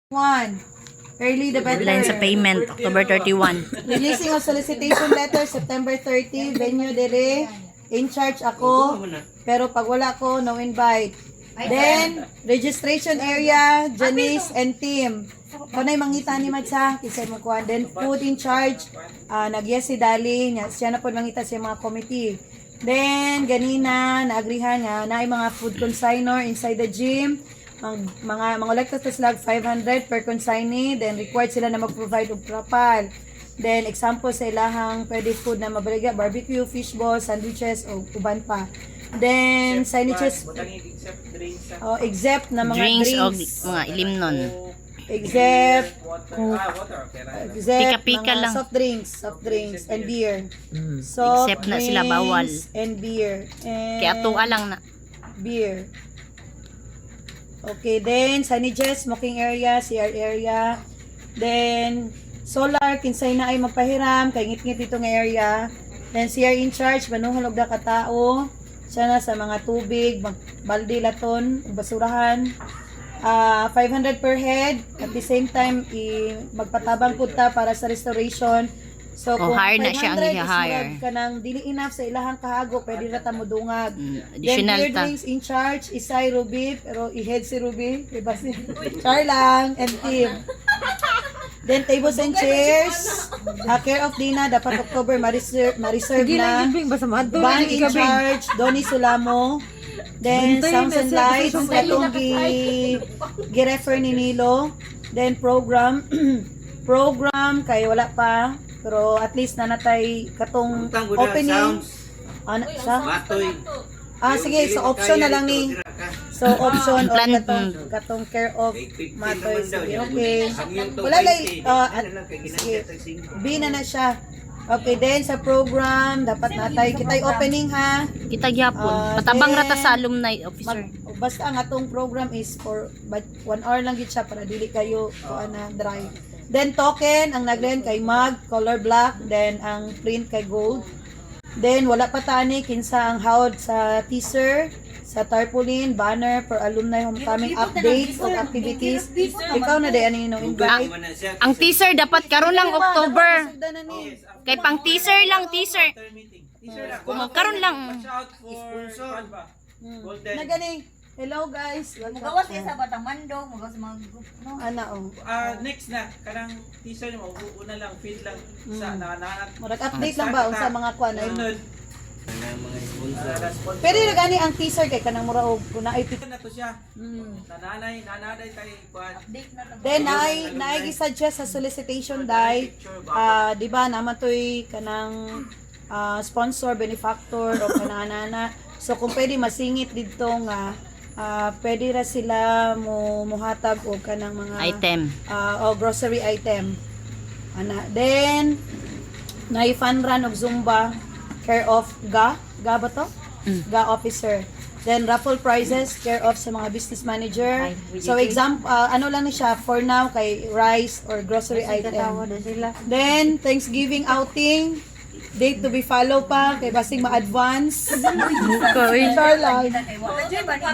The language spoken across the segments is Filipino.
1. Early the better. Deadline sa payment, October 31. Releasing of solicitation letter, September 30. Venue dire. In charge ako. Pero pag wala ko, no invite. Then, registration area, Janice and team. Kanay mangita ni Madsa, kisay mo kuha. Then, food in charge, nag-yes si Dali. Siya na po mangita sa mga committee. Then, ganina, naagrihan nga, na mga food consignor inside the gym. Mga elected slag 500 per consignee. Then, required sila na mag-provide og trapal. Then, example sa ilahang pwede food na mabaliga, barbecue, fishball, sandwiches, o uban pa. Then, signages, except na mga Drinks drinks. o mga ilimnon. Except Pika-pika mga lang. soft drinks and beer. Except na sila bawal. And beer. And Kaya tuwa lang na. beer. Okay, then signages, smoking area, CR area. Then solar, kinsay na ay magpahiram, kay ngit-ngit dito nga area. Then CR in charge, manuhalog na katao. Siya na sa mga tubig, balde laton, basurahan. 500 per head. At the same time, magpatabang punta para sa restoration. So, kung hire na siya ang 500 i-hire. is ka nang dili enough sa ilahang kahago, pwede na tamudungag. Then, Additional beer ta. drinks in charge, Isay, Ruby, pero i-head si Ruby. Diba si Char lang, and team. Then, tables and chairs. Care of Dina, dapat October, ma-reserve na. Band in charge, Donnie Sulamo. Then, sounds and lights, katong gi-refer ni Nilo. Then, program. Program, kay wala pa. Pero at least na natay katong opening. Ano sa? Sige, so option na lang ni. So option o katong care of Matoy. Sige, okay. Wala lang, sige. B na siya. Okay, then sa program, dapat natay kitay opening ha. Kita gyapon. Patabang rata sa alumni officer. Basta ang atong program is for 1 hour lang gid siya para dili kayo na dry. Then token, ang naglen kay mag, color black, then ang print kay gold. Then wala pa tani kinsa ang hawd sa teaser, sa tarpaulin, banner for alumni homecoming updates o activities. Ikaw na day ano invite. Ang teaser dapat karon lang October. Kay pang teaser lang, teaser. Karon lang. Na ganing. Hello guys. Mugawas kayo sa Batang Mandong, mugawas sa mga group, no? Next na, kanang teaser niyo, una lang, feed lang sa nananat. Murag update lang ba sa mga kuan ay. Sunod. Pero gani ang teaser kay kanang mura og kuna ay Na to siya. Nananay kay kuan. Update na lang. then naay gi-suggest sa solicitation dai di ba naman toy kanang sponsor benefactor o kanana. So kung pwede masingit dito nga pwede ra sila muhatag og kanang mga Item. o grocery item. Then na-fund run og Zumba care of ga ba to? Ga officer. Then raffle prizes care of sa mga business manager. So example ano lang ni siya for now kay rice or grocery item. Then Thanksgiving outing date to be follow pa kay basing ma-advance. Sure lang.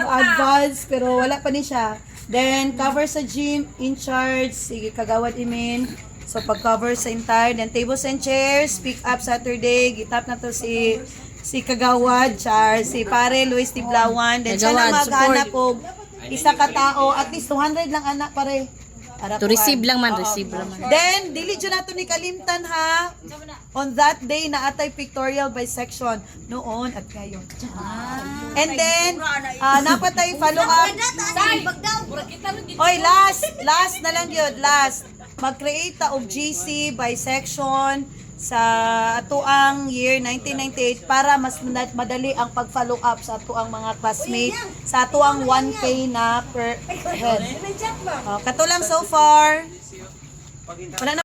Ma-advance pero wala pa ni siya. Then cover sa gym in charge sige kagawad imin. So pag-cover sa entire then tables and chairs pick up Saturday gitap na to si Kagawad Char si pare Luis Tiblawan then siya na maghanap og isa ka tao at least 200 lang anak pare. To receive lang man, receive lang man. Then, dili dyan nato ni kalimtan ha. On that day, naatay pictorial by section. Noon at ngayon. And then, napatay follow up. Oy, last na lang yun. Last. Mag-create ta og GC by section sa atuang year 1998 para mas madali ang pag-follow up sa atuang mga classmates sa atuang 1K na per head. Kato lang so far. Wala na